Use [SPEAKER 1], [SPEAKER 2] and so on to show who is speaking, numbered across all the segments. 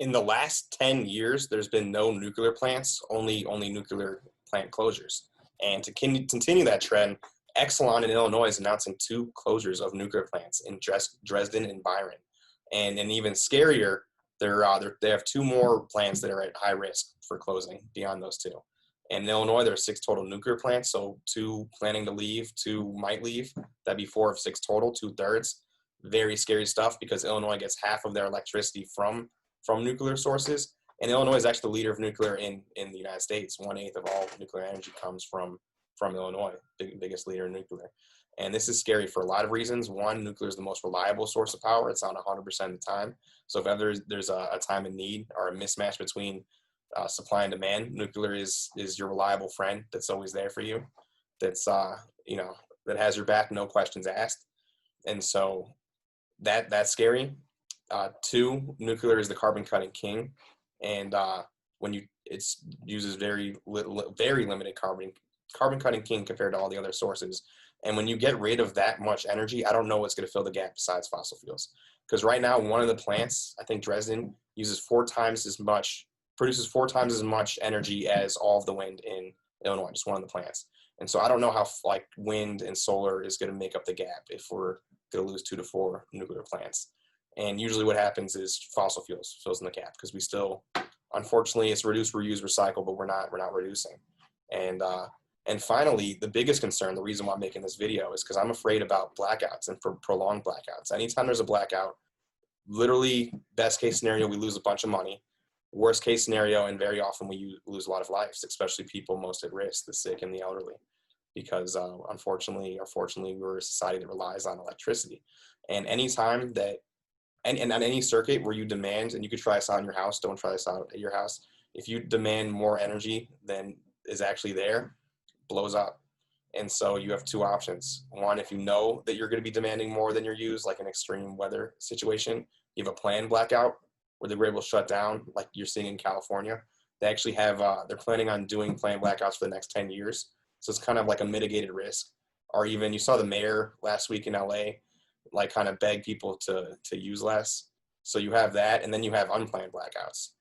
[SPEAKER 1] In the last 10 years, there's been no nuclear plants, only nuclear plant closures. And to continue that trend, Exelon in Illinois is announcing 2 closures of nuclear plants in Dresden and Byron. And even scarier, they have 2 more plants that are at high risk for closing beyond those 2. And in Illinois, there are 6 total nuclear plants, so 2 planning to leave, 2 might leave. That'd be 4 of 6 total, 2/3. Very scary stuff because Illinois gets half of their electricity from nuclear sources. And Illinois is actually the leader of nuclear in the United States. 1/8 of all nuclear energy comes from Illinois, biggest leader in nuclear. And this is scary for a lot of reasons. One, nuclear is the most reliable source of power. It's on 100% of the time. So if ever there's a time of need or a mismatch between supply and demand, nuclear is your reliable friend that's always there for you. That's that has your back, no questions asked. And so that's scary. 2, nuclear is the carbon cutting king, and when it uses very limited carbon cutting king compared to all the other sources. And when you get rid of that much energy, I don't know what's going to fill the gap besides fossil fuels. Because right now, one of the plants, I think Dresden, produces 4 times as much energy as all of the wind in Illinois, just one of the plants. And so I don't know how wind and solar is going to make up the gap if we're going to lose 2 to 4 nuclear plants. And usually what happens is fossil fuels fills in the gap because we still, unfortunately, it's reduce, reuse, recycle, but we're not reducing. And finally, the biggest concern, the reason why I'm making this video is because I'm afraid about blackouts and prolonged blackouts. Anytime there's a blackout, literally best case scenario, we lose a bunch of money. Worst case scenario, and very often we lose a lot of lives, especially people most at risk, the sick and the elderly, because unfortunately or fortunately, we're a society that relies on electricity. And anytime that, and on any circuit where you demand, and you could try this out in your house, don't try this out at your house, if you demand more energy than is actually there, blows up. And so you have 2 options. One, if you know that you're going to be demanding more than you're used, like an extreme weather situation, you have a planned blackout where they were able to shut down, like you're seeing in California. They actually have, they're planning on doing planned blackouts for the next 10 years. So it's kind of like a mitigated risk. Or even, you saw the mayor last week in LA, like kind of beg people to use less. So you have that, and then you have unplanned blackouts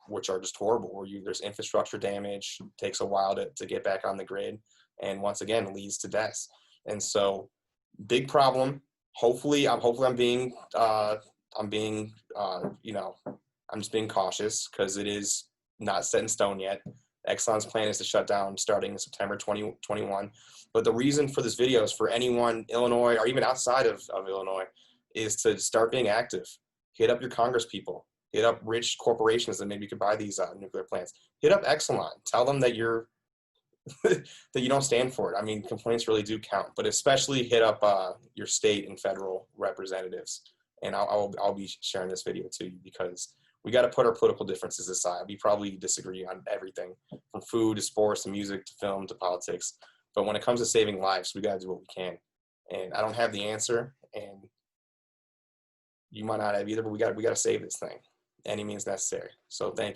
[SPEAKER 1] which are just horrible, where there's infrastructure damage, takes a while to get back on the grid, and once again leads to deaths. And so big problem. Hopefully I'm just being cautious because it is not set in stone yet. Exelon's plan is to shut down starting in September 2021. But the reason for this video is for anyone, Illinois, or even outside of Illinois, is to start being active. Hit up your Congress people. Hit up rich corporations that maybe could buy these nuclear plants. Hit up Exelon. Tell them that you're that you don't stand for it. I mean, complaints really do count, but especially hit up your state and federal representatives. And I'll be sharing this video to you because we got to put our political differences aside. We probably disagree on everything from food to sports to music to film to politics. But when it comes to saving lives, we got to do what we can. And I don't have the answer, and you might not have either, but we got to save this thing any means necessary. So thank you.